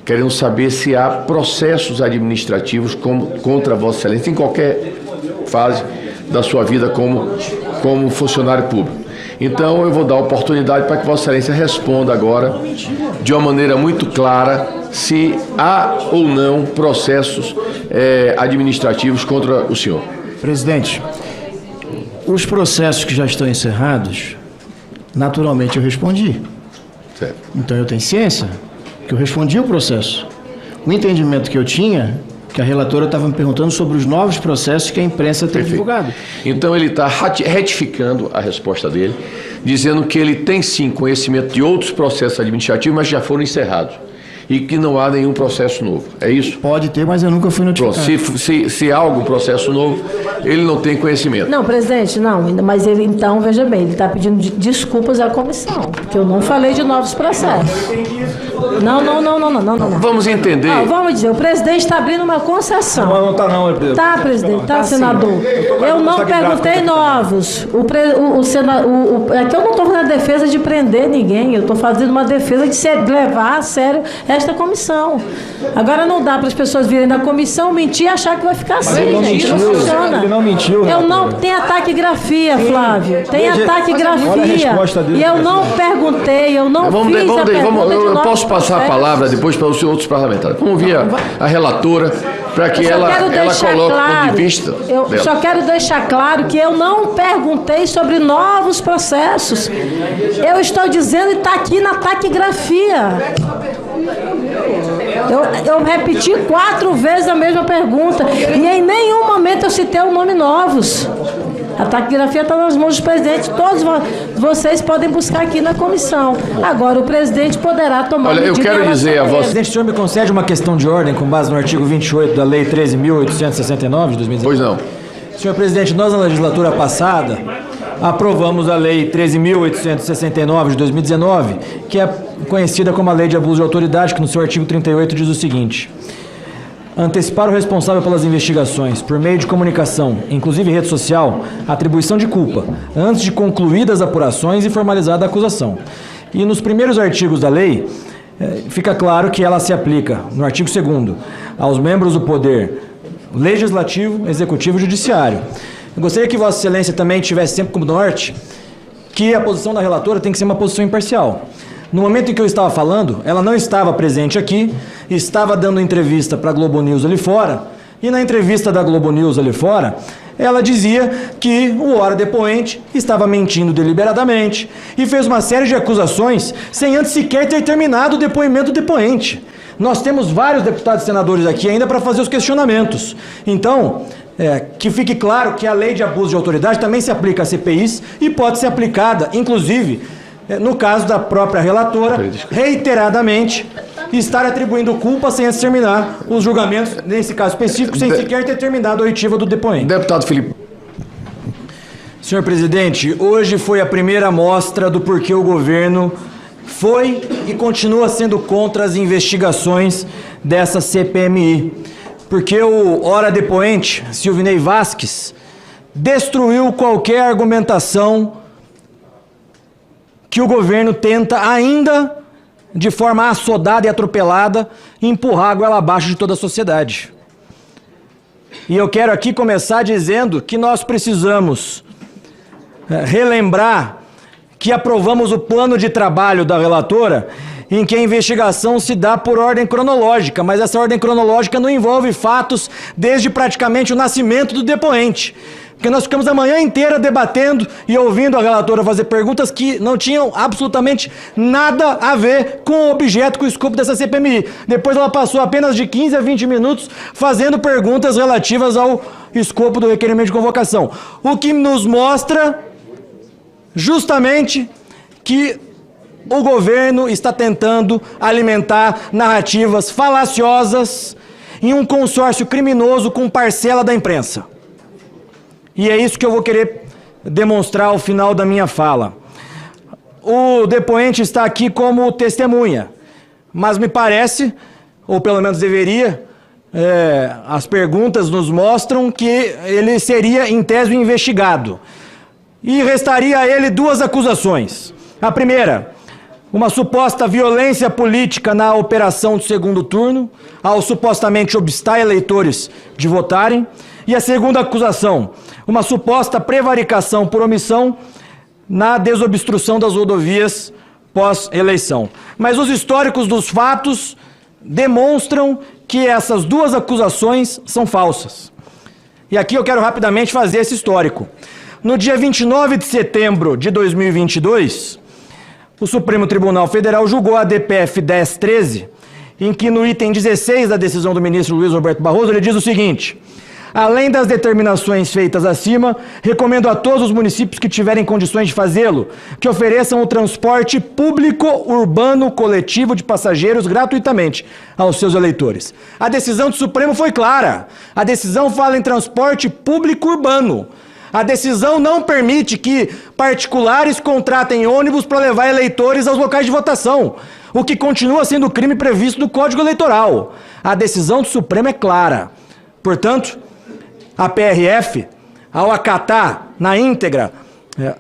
querendo saber se há processos administrativos contra Vossa Excelência em qualquer fase da sua vida como funcionário público. Então, eu vou dar a oportunidade para que Vossa Excelência responda agora, de uma maneira muito clara, se há ou não processos administrativos contra o senhor. Presidente, os processos que já estão encerrados, naturalmente eu respondi. Certo. Então eu tenho ciência que eu respondi o processo. O entendimento que eu tinha, que a relatora estava me perguntando sobre os novos processos que a imprensa tem divulgado. Então ele está retificando a resposta dele, dizendo que ele tem sim conhecimento de outros processos administrativos, mas já foram encerrados. E que não há nenhum processo novo. É isso? Pode ter, mas eu nunca fui notificado. Pronto, se há algum processo novo, ele não tem conhecimento. Não, presidente, não. Mas ele, então, veja bem, ele está pedindo desculpas à comissão, porque eu não falei de novos processos. Não. Vamos entender. Vamos dizer, o presidente está abrindo uma concessão. Não está não, presidente. Tá, presidente, tá, senador. Eu não perguntei novos. Aqui eu não estou fazendo a defesa de prender ninguém, eu estou fazendo uma defesa de levar a sério esta comissão. Agora não dá para as pessoas virem da comissão mentir e achar que vai ficar assim, gente. Não funciona. Ele não mentiu. Tem a taquigrafia, Flávio. Tem a taquigrafia. E eu não perguntei, eu não fiz a pergunta. Eu posso passar a palavra depois para os outros parlamentares. Vamos ouvir a relatora para que ela coloque o ponto de vista dela. Eu só quero deixar claro que eu não perguntei sobre novos processos. Eu estou dizendo e está aqui na taquigrafia. Eu repeti 4 vezes a mesma pergunta e em nenhum momento eu citei o nome novos. A taquigrafia está nas mãos dos presidentes. Todos vocês podem buscar aqui na comissão. Agora, o presidente poderá tomar medida. Olha, eu quero dizer a você... Presidente, o senhor me concede uma questão de ordem com base no artigo 28 da Lei 13.869 de 2019? Pois não. Senhor presidente, nós na legislatura passada aprovamos a Lei 13.869 de 2019, que é conhecida como a Lei de Abuso de Autoridade, que no seu artigo 38 diz o seguinte: antecipar o responsável pelas investigações, por meio de comunicação, inclusive rede social, atribuição de culpa, antes de concluídas apurações e formalizada a acusação. E nos primeiros artigos da lei, fica claro que ela se aplica, no artigo 2º, aos membros do Poder Legislativo, Executivo e Judiciário. Eu gostaria que Vossa Excelência também tivesse sempre como norte que a posição da relatora tem que ser uma posição imparcial. No momento em que eu estava falando, ela não estava presente aqui, estava dando entrevista para a Globo News ali fora, e na entrevista da Globo News ali fora, ela dizia que o ora depoente estava mentindo deliberadamente e fez uma série de acusações sem antes sequer ter terminado o depoimento do depoente. Nós temos vários deputados e senadores aqui ainda para fazer os questionamentos. Então, que fique claro que a lei de abuso de autoridade também se aplica a CPIs e pode ser aplicada, inclusive, no caso da própria relatora, reiteradamente, estar atribuindo culpa sem antes terminar os julgamentos, nesse caso específico, sem sequer ter terminado a oitiva do depoente. Deputado Felipe. Senhor presidente, hoje foi a primeira mostra do porquê o governo foi e continua sendo contra as investigações dessa CPMI. Porque o ora depoente, Silvinei Vasquez, destruiu qualquer argumentação que o governo tenta ainda, de forma assodada e atropelada, empurrar a goela abaixo de toda a sociedade. E eu quero aqui começar dizendo que nós precisamos relembrar que aprovamos o plano de trabalho da relatora, em que a investigação se dá por ordem cronológica, mas essa ordem cronológica não envolve fatos desde praticamente o nascimento do depoente. Porque nós ficamos a manhã inteira debatendo e ouvindo a relatora fazer perguntas que não tinham absolutamente nada a ver com o objeto, com o escopo dessa CPMI. Depois ela passou apenas de 15 a 20 minutos fazendo perguntas relativas ao escopo do requerimento de convocação. O que nos mostra justamente que o governo está tentando alimentar narrativas falaciosas em um consórcio criminoso com parcela da imprensa. E é isso que eu vou querer demonstrar ao final da minha fala. O depoente está aqui como testemunha, mas me parece, ou pelo menos deveria, as perguntas nos mostram que ele seria, em tese, investigado. E restaria a ele 2 acusações. A primeira, uma suposta violência política na operação do segundo turno, ao supostamente obstar eleitores de votarem. E a segunda acusação, uma suposta prevaricação por omissão na desobstrução das rodovias pós-eleição. Mas os históricos dos fatos demonstram que essas duas acusações são falsas. E aqui eu quero rapidamente fazer esse histórico. No dia 29 de setembro de 2022, o Supremo Tribunal Federal julgou a DPF 1013, em que no item 16 da decisão do ministro Luiz Roberto Barroso, ele diz o seguinte: além das determinações feitas acima, recomendo a todos os municípios que tiverem condições de fazê-lo, que ofereçam o transporte público urbano coletivo de passageiros gratuitamente aos seus eleitores. A decisão do Supremo foi clara. A decisão fala em transporte público urbano. A decisão não permite que particulares contratem ônibus para levar eleitores aos locais de votação, o que continua sendo crime previsto no Código Eleitoral. A decisão do Supremo é clara. Portanto, a PRF, ao acatar na íntegra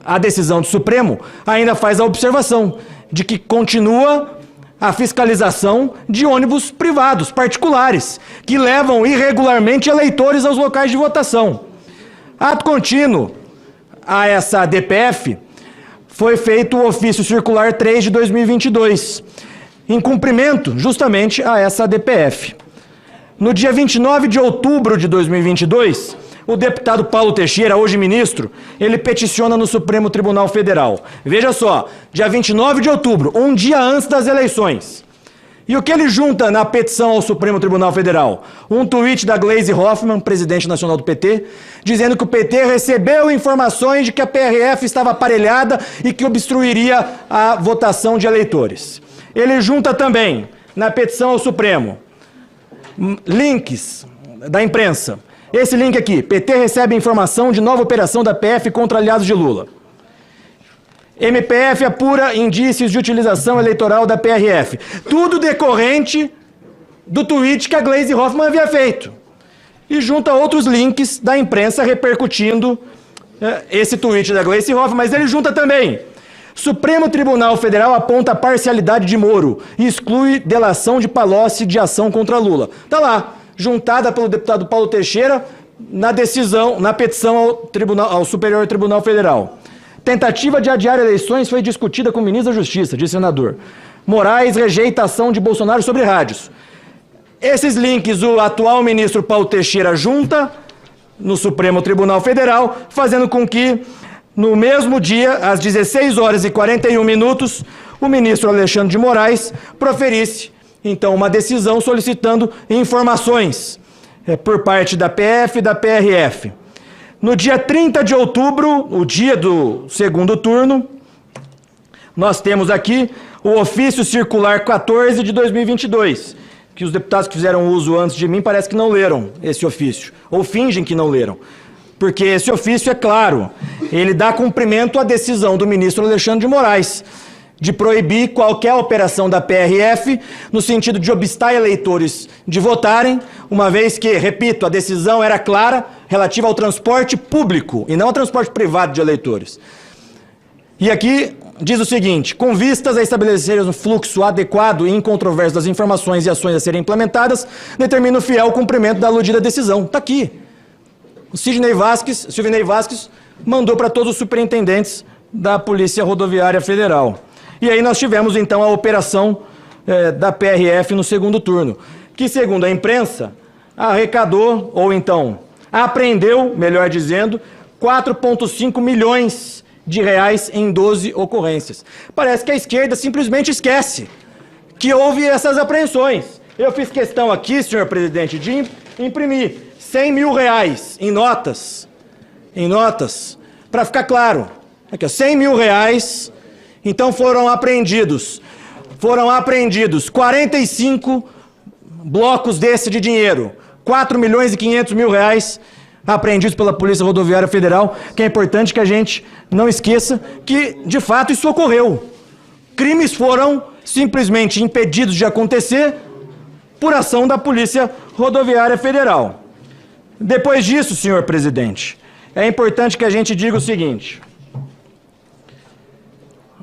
a decisão do Supremo, ainda faz a observação de que continua a fiscalização de ônibus privados, particulares, que levam irregularmente eleitores aos locais de votação. Ato contínuo a essa DPF, foi feito o ofício circular 3 de 2022, em cumprimento justamente a essa DPF. No dia 29 de outubro de 2022, o deputado Paulo Teixeira, hoje ministro, ele peticiona no Supremo Tribunal Federal. Veja só, dia 29 de outubro, um dia antes das eleições. E o que ele junta na petição ao Supremo Tribunal Federal? Um tweet da Gleisi Hoffmann, presidente nacional do PT, dizendo que o PT recebeu informações de que a PRF estava aparelhada e que obstruiria a votação de eleitores. Ele junta também, na petição ao Supremo, links da imprensa. Esse link aqui: PT recebe informação de nova operação da PF contra aliados de Lula. MPF apura indícios de utilização eleitoral da PRF. Tudo decorrente do tweet que a Gleisi Hoffmann havia feito. E junta outros links da imprensa repercutindo esse tweet da Gleisi Hoffmann, mas ele junta também: Supremo Tribunal Federal aponta a parcialidade de Moro e exclui delação de Palocci de ação contra Lula. Está lá, juntada pelo deputado Paulo Teixeira na decisão, na petição ao Superior Tribunal Federal. Tentativa de adiar eleições foi discutida com o ministro da Justiça, disse o senador. Moraes rejeita a ação de Bolsonaro sobre rádios. Esses links o atual ministro Paulo Teixeira junta no Supremo Tribunal Federal, fazendo com que, no mesmo dia, às 16 horas e 41 minutos, o ministro Alexandre de Moraes proferisse, então, uma decisão solicitando informações por parte da PF e da PRF. No dia 30 de outubro, o dia do segundo turno, nós temos aqui o ofício circular 14 de 2022, que os deputados que fizeram uso antes de mim parece que não leram esse ofício, ou fingem que não leram. Porque esse ofício é claro, ele dá cumprimento à decisão do ministro Alexandre de Moraes, de proibir qualquer operação da PRF no sentido de obstar eleitores de votarem, uma vez que, repito, a decisão era clara relativa ao transporte público e não ao transporte privado de eleitores. E aqui diz o seguinte: com vistas a estabelecer um fluxo adequado e incontroverso das informações e ações a serem implementadas, determina o fiel cumprimento da aludida decisão. Está aqui. O Silvinei Vasquez mandou para todos os superintendentes da Polícia Rodoviária Federal. E aí nós tivemos, então, a operação da PRF no segundo turno, que, segundo a imprensa, arrecadou, ou então apreendeu, melhor dizendo, 4,5 milhões de reais em 12 ocorrências. Parece que a esquerda simplesmente esquece que houve essas apreensões. Eu fiz questão aqui, senhor presidente, de imprimir 100 mil reais em notas, para ficar claro. Aqui, ó, 100 mil reais. Então foram apreendidos 45 blocos desse de dinheiro, 4 milhões e 500 mil reais apreendidos pela Polícia Rodoviária Federal, que é importante que a gente não esqueça que, de fato, isso ocorreu. Crimes foram simplesmente impedidos de acontecer por ação da Polícia Rodoviária Federal. Depois disso, senhor presidente, é importante que a gente diga o seguinte: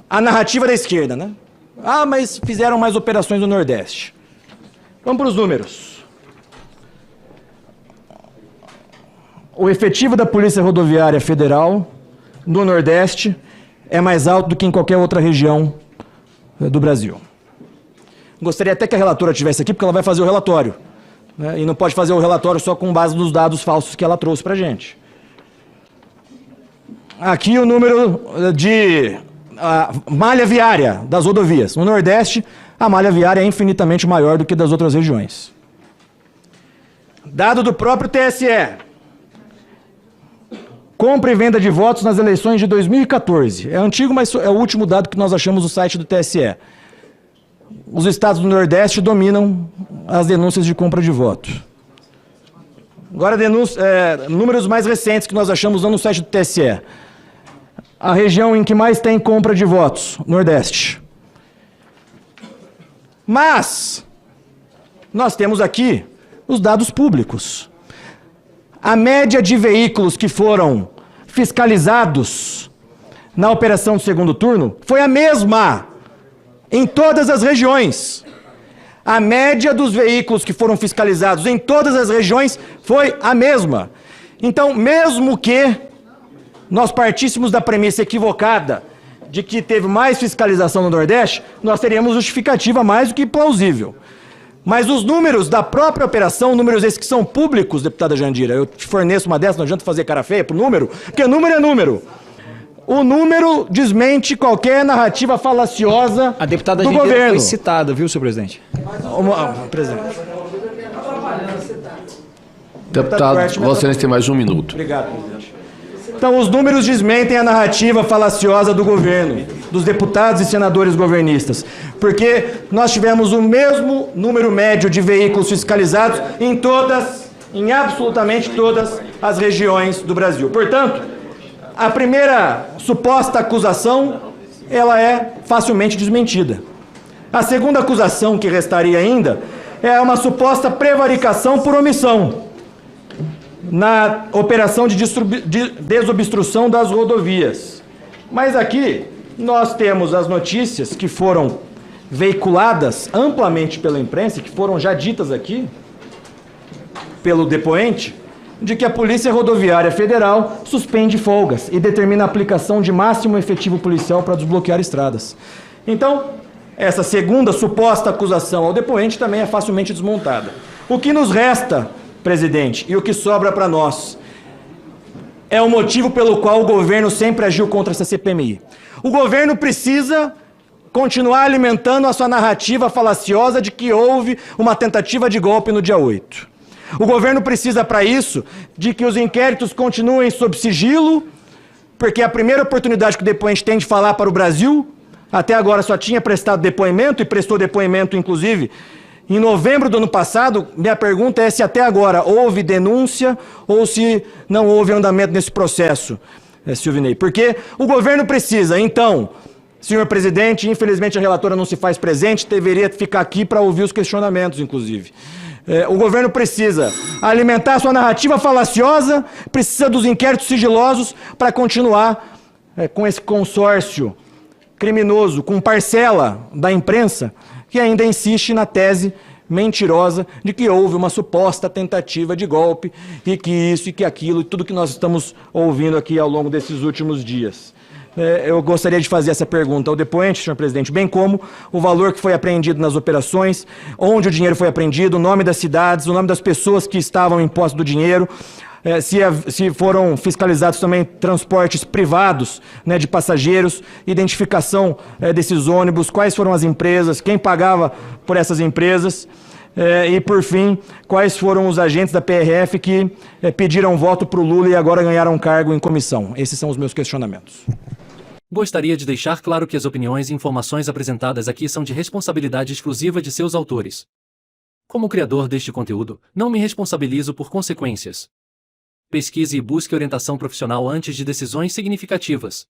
a narrativa da esquerda, né? Ah, mas fizeram mais operações no Nordeste. Vamos para os números. O efetivo da Polícia Rodoviária Federal no Nordeste é mais alto do que em qualquer outra região do Brasil. Gostaria até que a relatora estivesse aqui, porque ela vai fazer o relatório, né? E não pode fazer o relatório só com base nos dados falsos que ela trouxe para a gente. Aqui o número de malha viária das rodovias. No Nordeste, a malha viária é infinitamente maior do que das outras regiões. Dado do próprio TSE. Compra e venda de votos nas eleições de 2014. É antigo, mas é o último dado que nós achamos no site do TSE. Os estados do Nordeste dominam as denúncias de compra de voto. Agora, números mais recentes que nós achamos no site do TSE. A região em que mais tem compra de votos, Nordeste. Mas, nós temos aqui os dados públicos. A média de veículos que foram fiscalizados na operação do segundo turno foi a mesma em todas as regiões. A média dos veículos que foram fiscalizados em todas as regiões foi a mesma. Então, mesmo que nós partíssemos da premissa equivocada de que teve mais fiscalização no Nordeste, nós teríamos justificativa mais do que plausível. Mas os números da própria operação, números esses que são públicos, deputada Jandira, eu te forneço uma dessas, não adianta fazer cara feia pro número, porque número é número. O número desmente qualquer narrativa falaciosa A deputada do Jandira governo. foi citada, viu, senhor presidente? Presidente. Deputado, Vossa Excelência tem mais 1 minuto. Obrigado, presidente. Então, os números desmentem a narrativa falaciosa do governo, dos deputados e senadores governistas, porque nós tivemos o mesmo número médio de veículos fiscalizados em absolutamente todas as regiões do Brasil. Portanto, a primeira suposta acusação, ela é facilmente desmentida. A segunda acusação que restaria ainda é uma suposta prevaricação por omissão na operação de desobstrução das rodovias. Mas aqui nós temos as notícias que foram veiculadas amplamente pela imprensa, que foram já ditas aqui pelo depoente, de que a Polícia Rodoviária Federal suspende folgas e determina a aplicação de máximo efetivo policial para desbloquear estradas. Então, essa segunda suposta acusação ao depoente também é facilmente desmontada. O que nos resta, presidente, e o que sobra para nós, é o motivo pelo qual o governo sempre agiu contra essa CPMI. O governo precisa continuar alimentando a sua narrativa falaciosa de que houve uma tentativa de golpe no dia 8. O governo precisa, para isso, de que os inquéritos continuem sob sigilo, porque é a primeira oportunidade que o depoente tem de falar para o Brasil. Até agora só tinha prestado depoimento, e prestou depoimento, inclusive, em novembro do ano passado. Minha pergunta é se até agora houve denúncia ou se não houve andamento nesse processo, Silvinei. Porque o governo precisa, então, senhor presidente, infelizmente a relatora não se faz presente, deveria ficar aqui para ouvir os questionamentos, inclusive. O governo precisa alimentar sua narrativa falaciosa, precisa dos inquéritos sigilosos para continuar com esse consórcio criminoso, com parcela da imprensa, que ainda insiste na tese mentirosa de que houve uma suposta tentativa de golpe e que isso e que aquilo e tudo que nós estamos ouvindo aqui ao longo desses últimos dias. Eu gostaria de fazer essa pergunta ao depoente, senhor presidente, bem como o valor que foi apreendido nas operações, onde o dinheiro foi apreendido, o nome das cidades, o nome das pessoas que estavam em posse do dinheiro, se foram fiscalizados também transportes privados, né, de passageiros, identificação desses ônibus, quais foram as empresas, quem pagava por essas empresas, e, por fim, quais foram os agentes da PRF que pediram voto para o Lula e agora ganharam cargo em comissão. Esses são os meus questionamentos. Gostaria de deixar claro que as opiniões e informações apresentadas aqui são de responsabilidade exclusiva de seus autores. Como criador deste conteúdo, não me responsabilizo por consequências. Pesquise e busque orientação profissional antes de decisões significativas.